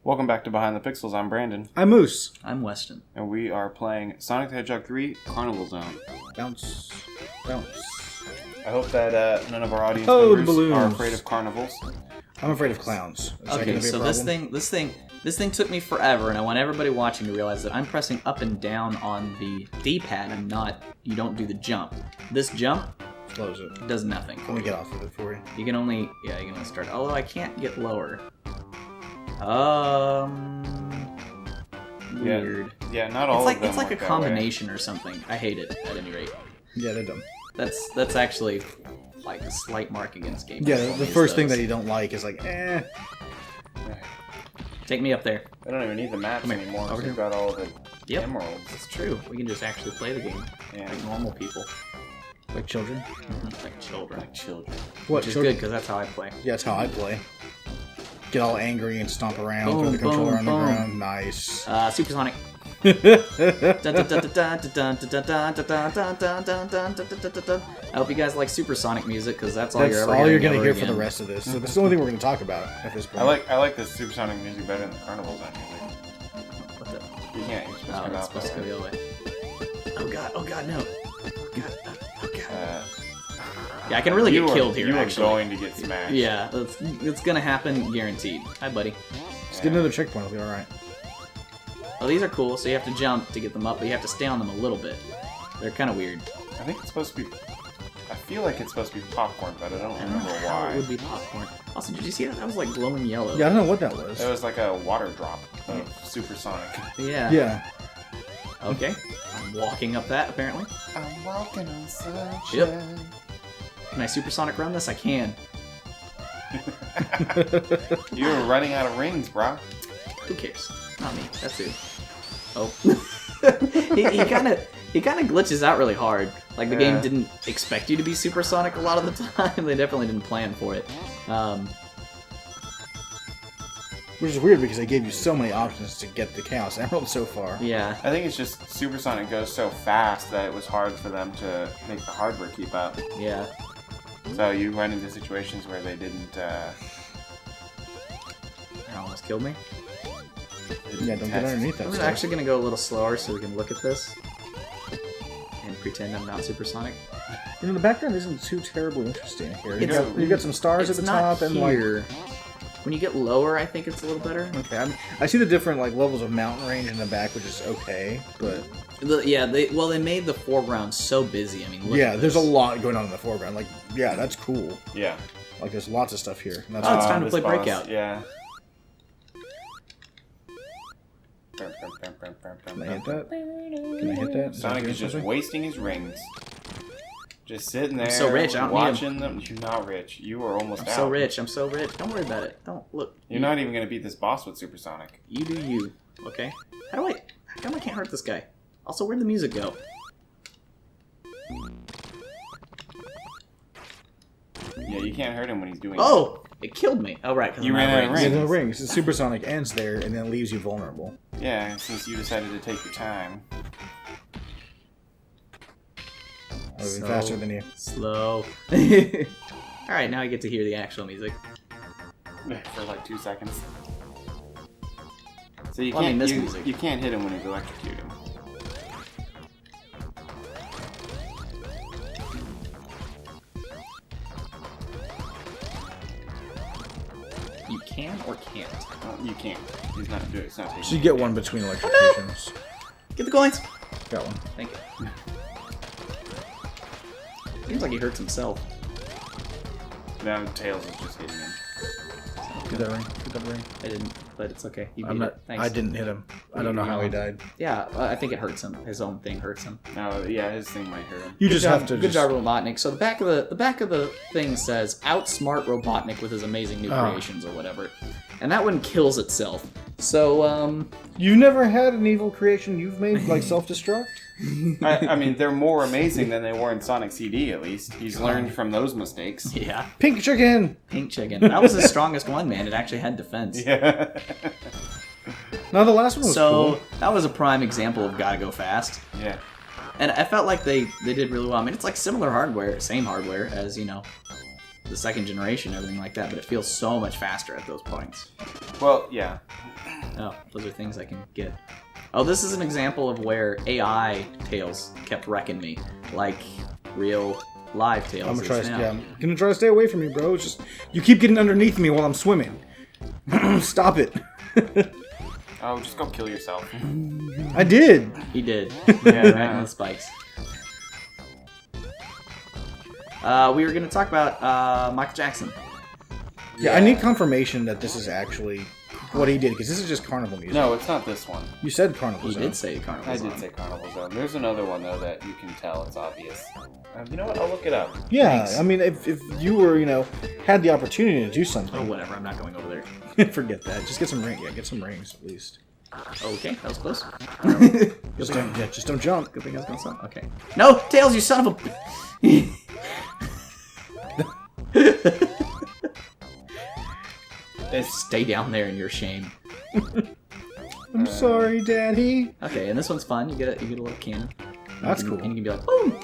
Welcome back to Behind the Pixels. I'm Brandon. I'm Moose. I'm Weston. And we are playing Sonic the Hedgehog 3 Carnival Zone. Bounce. I hope that none of our audience members are afraid of carnivals. I'm afraid of clowns. Okay, so this thing took me forever, and I want everybody watching to realize that I'm pressing up and down on the D-pad. You don't do the jump. This jump slows it. Does nothing. Let me get off of it for you. You can only start. Although I can't get lower. Weird. Yeah, not all of them. It's like a combination or something. I hate it at any rate. Yeah, they're dumb. That's actually like a slight mark against game. Yeah, the first thing that you don't like is like, Take me up there. I don't even need the maps anymore because we've got all of the emeralds. It's true. We can just actually play the game like normal people. Like children? Mm-hmm. Like children. What? Which is good because that's how I play. Yeah, that's how I play. Get all angry and stomp around, throw the controller on the ground. Nice. Supersonic. I hope you guys like supersonic music because that's all you're gonna hear for the rest of this. So this is the only thing we're gonna talk about at this point. I like the supersonic music better than the Carnival Zone music. What the? You can't. You're supposed to go the other way. Oh god, no. Oh god. Yeah, I can really get killed here. You are actually going to get smashed. Yeah, it's gonna happen, guaranteed. Hi, buddy. Just get another checkpoint. It'll be all right. Well, these are cool, so you have to jump to get them up, but you have to stay on them a little bit. They're kind of weird. I think it's supposed to be... I feel like it's supposed to be popcorn, but I don't remember how why. It would be popcorn. Also, did you see that? That was like glowing yellow. Yeah, I don't know what that was. It was like a water drop of supersonic. Yeah. Yeah. Okay. I'm walking up that, apparently. I'm walking on sunshine. Yep. Can I supersonic run this? I can. You're running out of rings, bro. Who cares? Not me. That's it. Oh. he kind of glitches out really hard. Like the game didn't expect you to be supersonic a lot of the time. They definitely didn't plan for it. Which is weird because they gave you so many options to get the Chaos Emerald so far. Yeah. I think it's just supersonic goes so fast that it was hard for them to make the hardware keep up. Yeah. So you run into situations where they didn't. That almost killed me. Yeah, don't get underneath that. I'm actually going to go a little slower so we can look at this and pretend I'm not supersonic. You know, the background isn't too terribly interesting here. You've got some stars at the top and here. When you get lower, I think it's a little better. Okay, I see the different levels of mountain range in the back, which is okay, but they made the foreground so busy. I mean, look at there's a lot going on in the foreground. Like, yeah, that's cool. Yeah, like there's lots of stuff here. It's time to play Breakout. Yeah. Can I hit that? Sonic is just wasting his rings. Just sitting there, I'm so rich. I don't watching them. You're not rich. You are almost out. I'm so rich. Don't worry about it. Don't look. You're not even going to beat this boss with supersonic. You do you. Okay. How come I can't hurt this guy? Also, where'd the music go? Yeah, you can't hurt him when he's doing Oh! It killed me. Oh, right. You ran out of rings. Yeah, no rings. The supersonic ends there and then leaves you vulnerable. Yeah, since you decided to take your time. Moving faster than you. Slow. Alright, now I get to hear the actual music. For like 2 seconds. So you can't you can't hit him when you electrocute him. You can or can't? You can't. He's not doing it. It's not taking So you get one between electrocutions. Oh, no! Get the coins! Got one. Thank you. Seems like he hurts himself. Now Tails is just hitting him. Get that ring. Get that ring. I didn't, but it's okay. You beat it. Thanks. I didn't hit him. I don't know how he died. Yeah, I think it hurts him. His own thing hurts him. No, yeah, his thing might hurt him. You just have to. Good job, Robotnik. So the back of the thing says outsmart Robotnik with his amazing new creations or whatever, and that one kills itself. So you never had an evil creation you've made like self-destruct? I mean, they're more amazing than they were in Sonic CD, at least. He's learned from those mistakes. Yeah. Pink chicken! Pink chicken. That was his strongest one, man. It actually had defense. Yeah. No, the last one was cool. So, that was a prime example of gotta go fast. Yeah. And I felt like they did really well. I mean, it's like similar hardware, same hardware as, the second generation, everything like that, but it feels so much faster at those points. Well, yeah. Oh, those are things I can get. Oh, this is an example of where AI Tails kept wrecking me, like real live Tails. I'm gonna is now. I'm gonna try to stay away from you, bro. It's just you keep getting underneath me while I'm swimming. Stop it. Oh, just go kill yourself. I did. He did. Yeah, Right on the spikes. We were going to talk about Michael Jackson. Yeah, I need confirmation that this is actually what he did, because this is just Carnival music. No, it's not this one. You said Carnival He Zone. did say Carnival I Zone. did say Carnival Zone. There's another one, though, that you can tell it's obvious. You know what? I'll look it up. Yeah, Thanks. I mean, if you were, had the opportunity to do Oh, something, whatever. I'm not going over there. forget that. Just get some rings. Yeah, get some rings at least. Okay, that was close. Just don't jump. Good thing I was going to stop. Okay. No, Tails, you son of a... Stay down there in your shame. I'm sorry, Daddy. Okay, and this one's fun. You get a little cannon. That's And cool. you can be like, boom!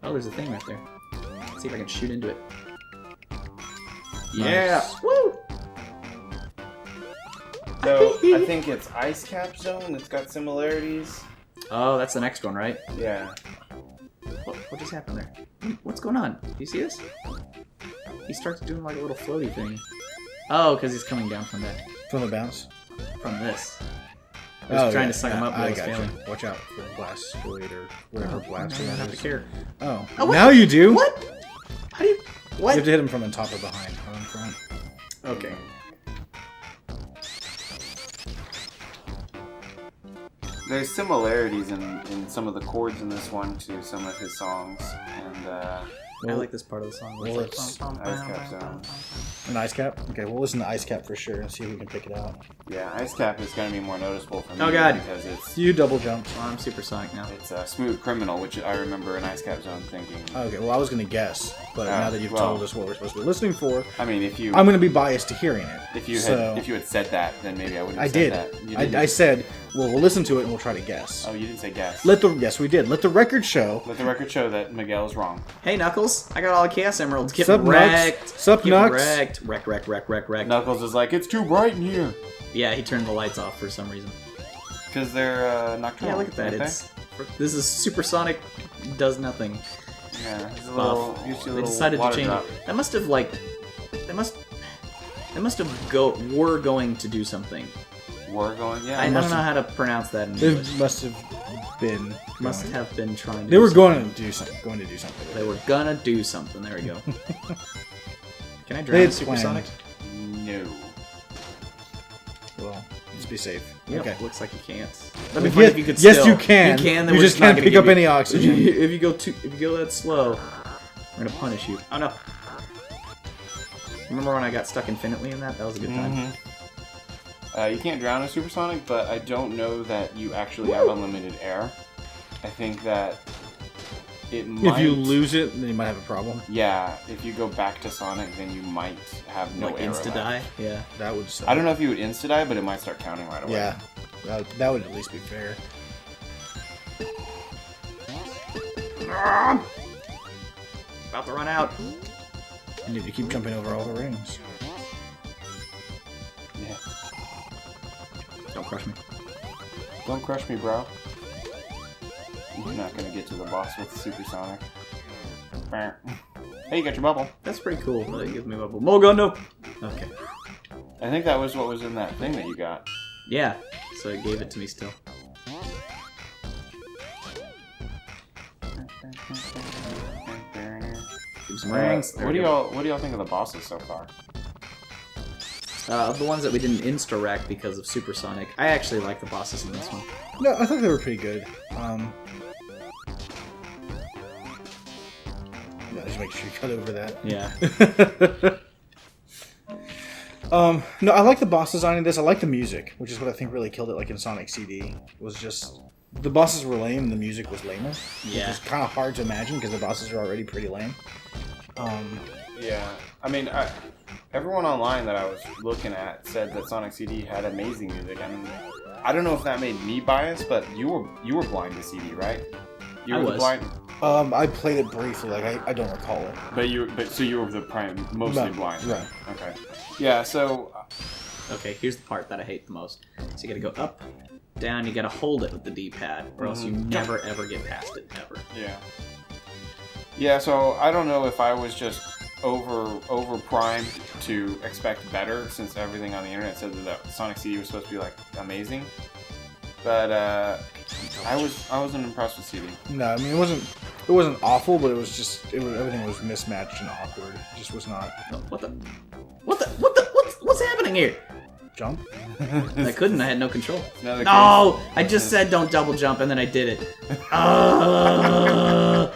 Oh, there's a thing right there. Let's see if I can shoot into it. Yeah! Nice. Woo! So, I think it's Ice Cap Zone that's got similarities. Oh, that's the next one, right? Yeah. What just happened there? What's going on? Do you see this? He starts doing like a little floaty thing. Oh, because he's coming down from that, From the bounce. from this. I was trying to suck him up, but I I was got failing. you. Watch out for Blastoid or whatever I Blastoid don't have to is. care. Oh, Oh, what? now you do. What? How do you... You What? have to hit him from the top or behind, or in front. Okay. There's similarities in some of the chords in this one to some of his songs, and I like this part of the song. Well, like, it's Ice Cap Zone. An Ice Cap? Okay, we'll listen to Ice Cap for sure and see if we can pick it out. Yeah, Ice Cap is going to be more noticeable for me. Oh, God. Because it's You double jumped. Well, I'm supersonic now. it's a Smooth Criminal, which I remember in Ice Cap Zone thinking. Okay, well, I was going to guess, but now that you've well. told us what we're supposed to be listening for, I mean, if you I'm going to be biased to hearing it. if you so- had said that, then maybe I wouldn't have I said did. that. You didn't? I said, well, we'll listen to it and we'll try to guess. Oh, you didn't say guess. Yes, we did. Let the record show. Let the record show that Miguel is wrong. Hey, Knuckles, I got all the Chaos Emeralds. Get Sup, Nux? wrecked. Sup, Get Nux? wrecked. Wreck. Knuckles is like, it's too bright in here. Yeah, he turned the lights off for some reason. Because they're nocturnal. Yeah, look at that. aren't It's this is supersonic. Does nothing. they? Yeah, it's a Buff. little. You see a They little decided to water change drop. it. That must have like. They must have were going to do something. We're going. Yeah. I don't know must have- how to pronounce that in They English. must have been. Must going. have been trying to. They do were something. going to do something. They were gonna do something. There we go. Can I They drown had supersonic? No. Well, let's be safe. Yep, Okay. looks like you can't. Well, That'd be funny if you could yes, still. you can. You can. Then You we're just not can't gonna pick give up you- any oxygen. if you go that slow, we're gonna punish you. Oh no! Remember when I got stuck infinitely in that? That was a good time. You can't drown in supersonic, but I don't know that you actually have unlimited air. I think that it might. If you lose it, then you might have a problem. Yeah, if you go back to Sonic, then you might have no Like air insta left. die. Yeah. That would suck. I don't know if you would insta die, but it might start counting right away. Yeah, that would at least be fair. About to run out. You need to keep jumping over all the rings. Yeah. Don't crush me. Don't crush me, bro. You're not gonna get to the boss with supersonic. Hey, you got your bubble. That's pretty cool. That gives me a bubble. Mulgun, no. Okay. I think that was what was in that thing that you got. Yeah. So it gave it to me still. Give some rings. There What we do go. y'all think of the bosses so far? Of the ones that we didn't insta-wreck because of supersonic, I actually like the bosses in this one. No, I thought they were pretty good. Yeah, just make sure you cut over that. Yeah. No, I like the boss design in this. I like the music, which is what I think really killed it. Like in Sonic CD, it was just the bosses were lame and the music was lamer. Yeah. It's kind of hard to imagine because the bosses are already pretty lame. Yeah, I mean, everyone online that I was looking at said that Sonic CD had amazing music. I mean, I don't know if that made me biased, but you were blind to CD, right? You I were was. blind, I played it briefly. Like I don't recall it. but so you were the mostly Right, blind. right. Okay. Yeah. So Okay, here's the part that I hate the most. So you gotta go up, down, you gotta hold it with the D-pad, or else you never ever get past it, ever. Yeah. Yeah, so I don't know if I was just over primed to expect better, since everything on the internet said that Sonic CD was supposed to be like amazing. But I wasn't impressed with CD. No, I mean it wasn't awful, but everything was mismatched and awkward. It just was not. Oh, what's happening here? Jump? I couldn't. I had no control. Another No! case. I just said don't double jump, and then I did it. I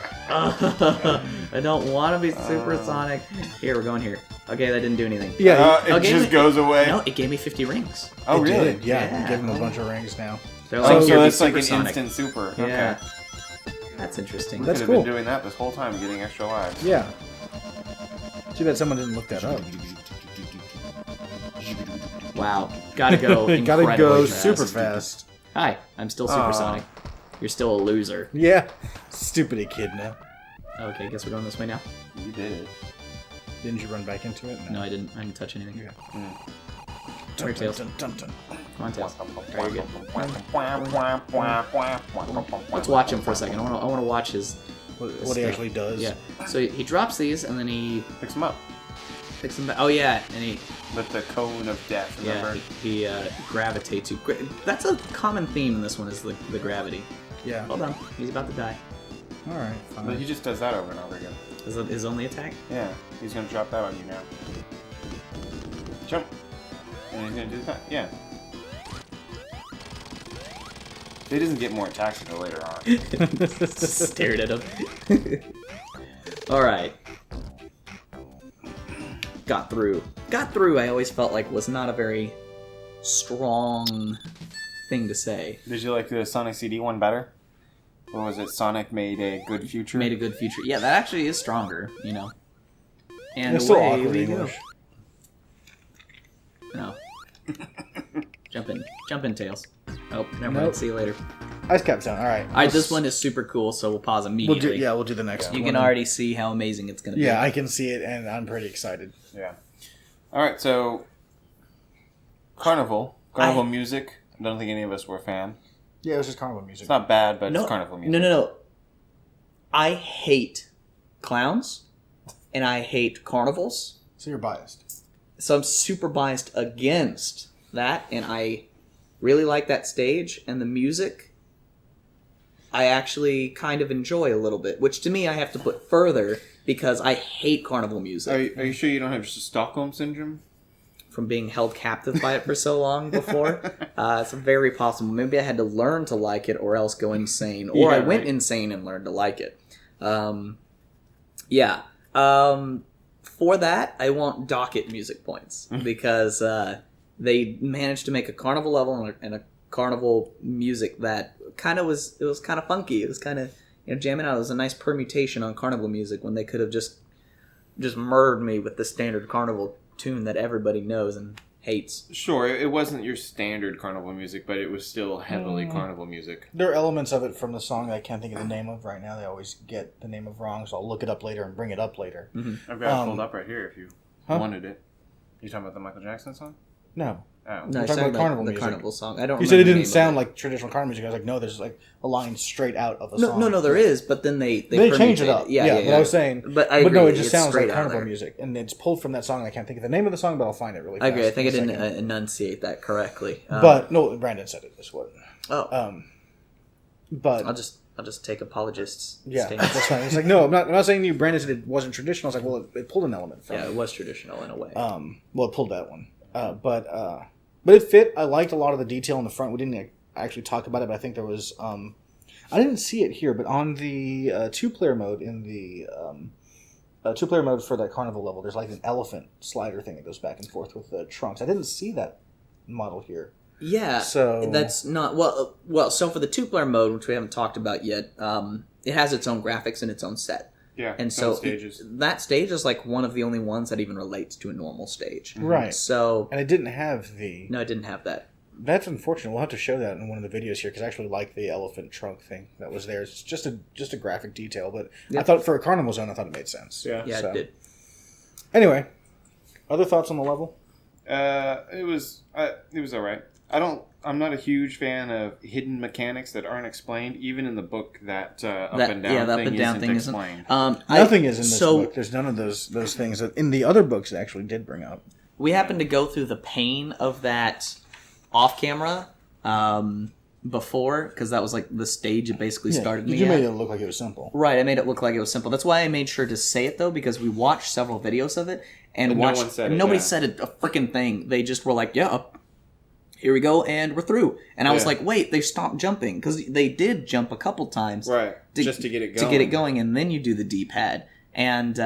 don't want to be supersonic. Here, we're going here. Okay, that didn't do anything. Yeah. It just goes away. No, it gave me 50 rings. Oh, it really? did, yeah. Yeah. Give him a bunch of rings now. They're Oh, here, so be it's like an supersonic. instant super. Yeah. Okay. That's interesting. We That's could have cool. been doing that this whole time, getting extra lives. Yeah. Too bad someone didn't look that up. Wow. Gotta go. Gotta incredibly go fast. super fast. Hi, I'm still supersonic. You're still a loser. Yeah. Stupid echidna. Okay, guess we're going this way now. You did it. Didn't you run back into it? No, I didn't touch anything. Yeah. Come here, Tails. Dun, dun, dun. Come on, Tails. Alright, you're good. Let's watch him for a second. I want to watch his... What he actually does. Yeah. So he drops these, and then he Picks him up picks them back. Oh, yeah. And he... with the cone of death, remember? Yeah, he gravitates you. That's a common theme in this one, is the gravity. Yeah. Hold on. He's about to die. Alright, fine. But he just does that over and over again. Is it his only attack? Yeah, he's gonna drop that on you now. Jump. And he's gonna do that? Yeah. He doesn't get more attacks until later on. Stared at him. Alright. Got through. I always felt like was not a very strong thing to say. Did you like the Sonic CD one better? Or was it Sonic made a good future? Made a good future. Yeah, that actually is stronger, you know. And It's still away awkward we go. English. No. Jump in, Tails. Oh, never Nope. mind. See you later. Ice Cap Zone. Alright. Alright, this one is super cool, so we'll pause immediately. We'll do the next one. You can already see how amazing it's going to be. Yeah, I can see it, and I'm pretty excited. Yeah. Alright, so... Carnival music. I don't think any of us were a fan. Yeah, it was just carnival music. It's not bad, but it's carnival music. No. I hate clowns, and I hate carnivals. So you're biased. So I'm super biased against that, and I really like that stage, and the music I actually kind of enjoy a little bit, which to me I have to put further because I hate carnival music. Are you sure you don't have just Stockholm Syndrome? From being held captive by it for so long before. It's very possible. Maybe I had to learn to like it or else go insane. Or Yeah, I went right. insane and learned to like it. For that, I want docket music points. Because they managed to make a carnival level and a carnival music that kind of was kind of funky. It was kind of jamming out. It was a nice permutation on carnival music when they could have just murdered me with the standard carnival tune that everybody knows and hates. Sure, it wasn't your standard carnival music, but it was still heavily carnival music. There are elements of it from the song that I can't think of the name of right now. They always get the name of wrong, so I'll look it up later and bring it up later. Mm-hmm. I've got it pulled up right here if you Huh? wanted it. You talking about the Michael Jackson song? No. Oh. No, We're I talking sang about carnival the music. carnival song. I don't. You said it remember the didn't name sound of like traditional carnival music. I was like, no, there's like a line straight out of the No, song. no, there is, but then they change it up. Yeah. But I was saying, But I no, agree, it just it's sounds straight like out carnival there. music, and it's pulled from that song. And I can't think of the name of the song, but I'll find it really fast. I agree. I think I in a didn't second. enunciate that correctly. But no, Brandon said it. This one. Oh, But I'll just take apologists. yeah, stance. that's fine. It's like no, I'm not saying you. Brandon said it wasn't traditional. I was like, well, it pulled an element from Yeah, it. it was traditional in a way. Well, it pulled that one. But it fit. I liked a lot of the detail in the front. We didn't actually talk about it, but I think there was. I didn't see it here, but on the 2-player mode in the 2-player mode for that carnival level, there's like an elephant slider thing that goes back and forth with the trunks. I didn't see that model here. Yeah, So- that's not well. So for the 2-player mode, which we haven't talked about yet, it has its own graphics and its own set. Yeah, And some so stages. that stage is like one of the only ones that even relates to a normal stage. Right. So And it didn't have the. no, it didn't have that. That's unfortunate. We'll have to show that in one of the videos here because I actually like the elephant trunk thing that was there. It's just a graphic detail, but I thought for a carnival zone, I thought it made sense. Yeah. Yeah, So- it did. Anyway, other thoughts on the level? It was alright. I'm not a huge fan of hidden mechanics that aren't explained. Even in the book, that up and down thing isn't explained. Nothing is in this book. There's none of those things that in the other books it actually did bring up. We happened to go through the pain of that off camera before, because that was like the stage it basically started me You at. made it look like it was simple. Right, I made it look like it was simple. That's why I made sure to say it, though, because we watched several videos of it, and nobody said a freaking thing. They just were like, yeah, here we go, and we're through. And I was like, wait, they stopped jumping, because they did jump a couple times. Right, just to get it going. To get it going, and then you do the D-pad. And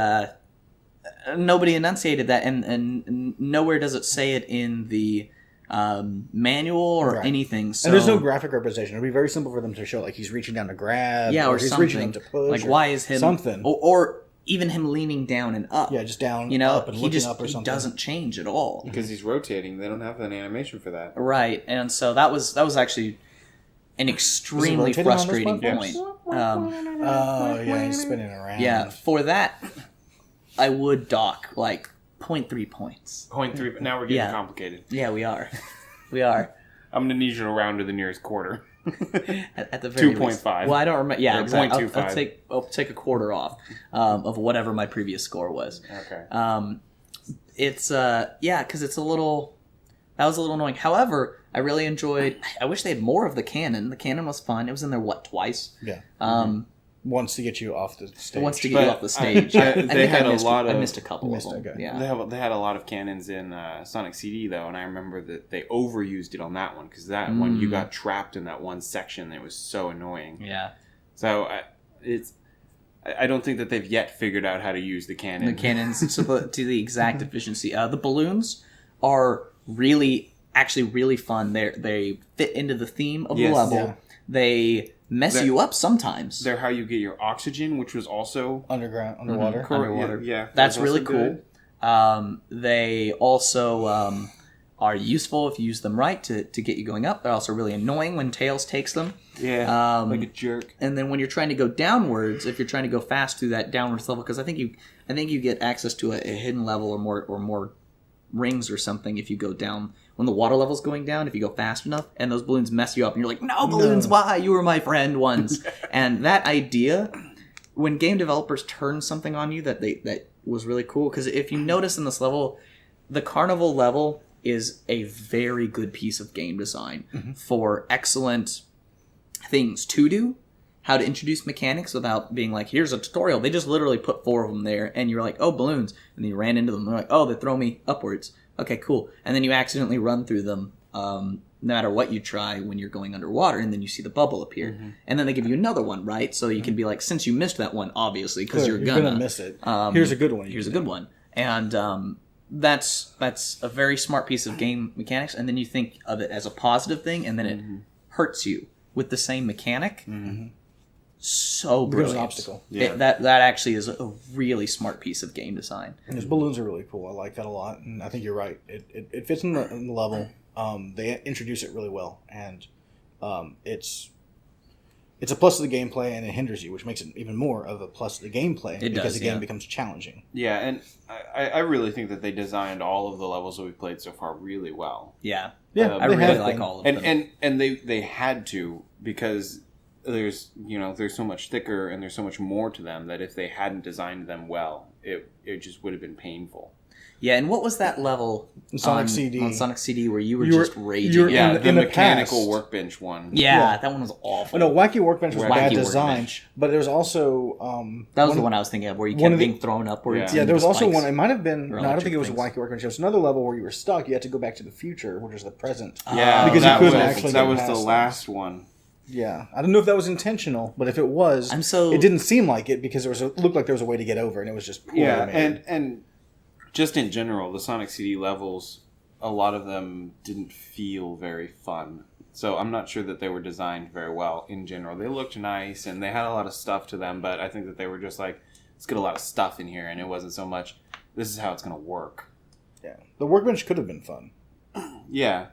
nobody enunciated that, and nowhere does it say it in the manual or anything. So. And there's no graphic representation. It'd be very simple for them to show, like, he's reaching down to grab, or he's something. reaching up to push. Like, why is him... Something. Or even him leaning down and up. Yeah, just down, up, and he looking just up or something. He doesn't change at all. Because he's rotating. They don't have an animation for that. Right, and so that was actually an extremely frustrating point. He's spinning around. Yeah, for that, I would dock, like, 0.3 points. 0.3, now we're getting complicated. Yeah, we are. We are. I'm going to need you to round to the nearest quarter. At the very 2.5. least. Well, I don't remember. Yeah, exactly. 0.25. I'll take a quarter off of whatever my previous score was. Okay. It's because it's a little. That was a little annoying. However, I really enjoyed. I wish they had more of the cannon. The cannon was fun. It was in there twice. Yeah. Once to get you off the stage. I missed a couple of them. Okay. Yeah. They had a lot of cannons in Sonic CD though, and I remember that they overused it on that one because that one you got trapped in that one section. It was so annoying. Yeah. So I don't think that they've yet figured out how to use the cannon. The cannons to the exact efficiency. The balloons are really fun. They fit into the theme of the level. Yeah. They mess you up sometimes. They're how you get your oxygen, which was also underwater. Mm-hmm. Underwater. Yeah, that's really cool. They also are useful if you use them right to get you going up. They're also really annoying when Tails takes them. Yeah, like a jerk. And then when you're trying to go downwards, if you're trying to go fast through that downwards level, because I think you get access to a hidden level or more rings or something if you go down when the water level's going down, if you go fast enough, and those balloons mess you up and you're like, no balloons, why? You were my friend once. And that idea, when game developers turn something on you that was really cool, because if you notice in this level, the carnival level is a very good piece of game design for excellent things to do, how to introduce mechanics without being like, here's a tutorial. They just literally put 4 of them there, and you're like, oh, balloons. And then you ran into them. They're like, oh, they throw me upwards. Okay, cool. And then you accidentally run through them, no matter what you try when you're going underwater, and then you see the bubble appear. Mm-hmm. And then they give you another one, right? So you can be like, since you missed that one, obviously, because you're gonna miss it. Here's a good one. Here's a good one. And that's a very smart piece of game mechanics, and then you think of it as a positive thing, and then it hurts you with the same mechanic. Mm-hmm. So brilliant. There's an obstacle. Yeah. That actually is a really smart piece of game design. And those balloons are really cool. I like that a lot, and I think you're right. It fits in the level. They introduce it really well, and it's a plus to the gameplay, and it hinders you, which makes it even more of a plus to the gameplay because the game becomes challenging. Yeah, and I really think that they designed all of the levels that we've played so far really well. Yeah, I really like all of them. And they had to, because there's so much thicker and there's so much more to them that if they hadn't designed them well, it just would have been painful. Yeah, and what was that level in Sonic CD? On Sonic CD where you were just raging? The mechanical workbench one. Yeah, that one was awful. No, Wacky Workbench was bad design, but there was also that was the one I was thinking of where you kept being thrown upwards. Yeah, there was also one. It might have been. No, I don't think it was Wacky Workbench. It was another level where you were stuck. You had to go back to the future, which is the present. Yeah, because you couldn't actually. That was the last one. Yeah, I don't know if that was intentional, but if it was, it didn't seem like it because it looked like there was a way to get over, and it was just poorly made. and just in general, the Sonic CD levels, a lot of them didn't feel very fun. So I'm not sure that they were designed very well in general. They looked nice and they had a lot of stuff to them, but I think that they were just like, let's get a lot of stuff in here, and it wasn't so much, this is how it's going to work. Yeah, the workbench could have been fun. Yeah,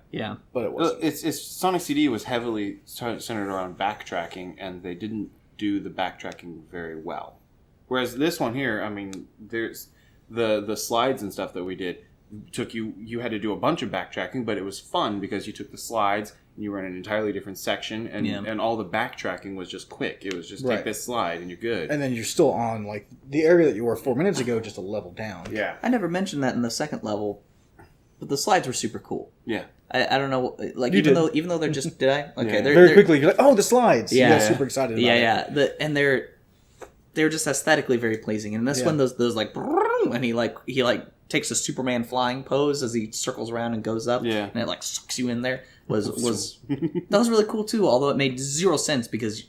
but it wasn't. It's Sonic CD was heavily centered around backtracking, and they didn't do the backtracking very well. Whereas this one here, I mean, there's the slides and stuff that we did. you had to do a bunch of backtracking, but it was fun because you took the slides and you were in an entirely different section, and all the backtracking was just quick. It was just take this slide and you're good. And then you're still on like the area that you were 4 minutes ago, just a level down. Yeah. I never mentioned that in the second level, but the slides were super cool. Yeah. I don't know, like You even though they're just did I? Okay, Yeah. they're Quickly, you're like, oh, the slides. Yeah. You got super excited about it. And they're just aesthetically very pleasing. And this one, those like, and he takes a Superman flying pose as he circles around and goes up, and it like sucks you in there. Was that was really cool too? Although it made zero sense because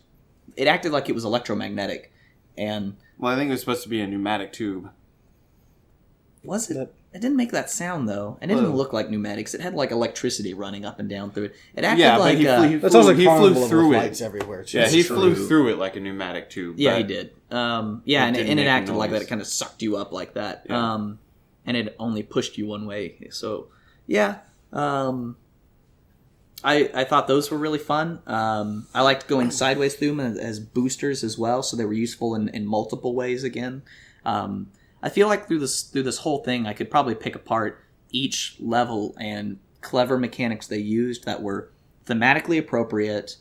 it acted like it was electromagnetic, and well, I think it was supposed to be a pneumatic tube. Was it? It didn't make that sound though, and it didn't look like pneumatics. It had like electricity running up and down through it. It acted like that sounds like he flew through it. Lights everywhere. Yeah, he flew through it like a pneumatic tube. Yeah, he did. And it acted like that. It kind of sucked you up like that. Yeah. And it only pushed you one way. So yeah, I thought those were really fun. I liked going sideways through them as boosters as well, so they were useful in multiple ways again. I feel like through this whole thing, I could probably pick apart each level and clever mechanics they used that were thematically appropriate,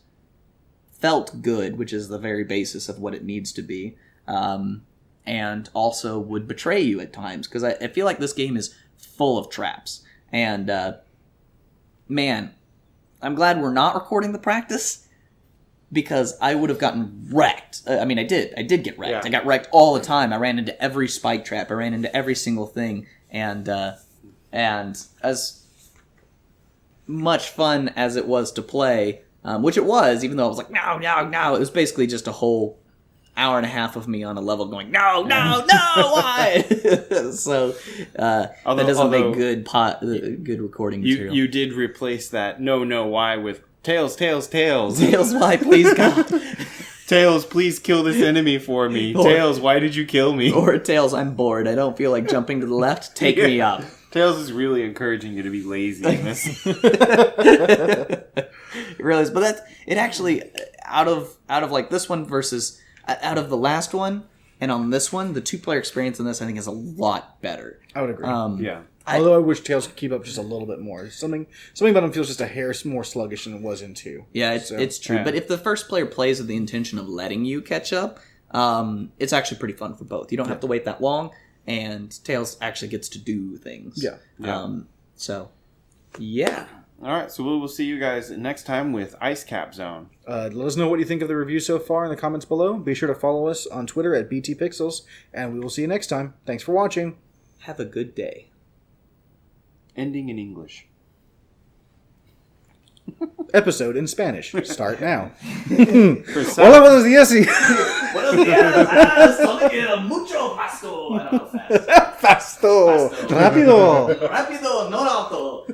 felt good, which is the very basis of what it needs to be, and also would betray you at times, because I feel like this game is full of traps. And, man, I'm glad we're not recording the practice, because I would have gotten wrecked. I mean, I did get wrecked. Yeah. I got wrecked all the time. I ran into every spike trap. I ran into every single thing. And as much fun as it was to play, which it was, even though I was like, no, it was basically just a whole hour and a half of me on a level going, no, why? So that doesn't make good recording material. You did replace that no, why with Tails. Tails, why, please, God. Tails, please kill this enemy for me. Tails, why did you kill me? Or Tails, I'm bored. I don't feel like jumping to the left. Take me up. Tails is really encouraging you to be lazy in this. It really is. But it actually, out of like this one versus out of the last one and on this one, the 2-player experience in this I think is a lot better. I would agree. Yeah. Although I wish Tails could keep up just a little bit more. Something about him feels just a hair more sluggish than it was in 2. Yeah, it's true. Yeah. But if the first player plays with the intention of letting you catch up, it's actually pretty fun for both. You don't have to wait that long, and Tails actually gets to do things. Yeah. So, yeah. All right, so we will see you guys next time with Ice Cap Zone. Let us know what you think of the review so far in the comments below. Be sure to follow us on Twitter at BTPixels, and we will see you next time. Thanks for watching. Have a good day. Ending in English. Episode in Spanish. Start now. Hola, buenos días. Buenos días. Sonic mucho pasto. I don't know, fast. Pasto. Rápido. Rápido, no auto.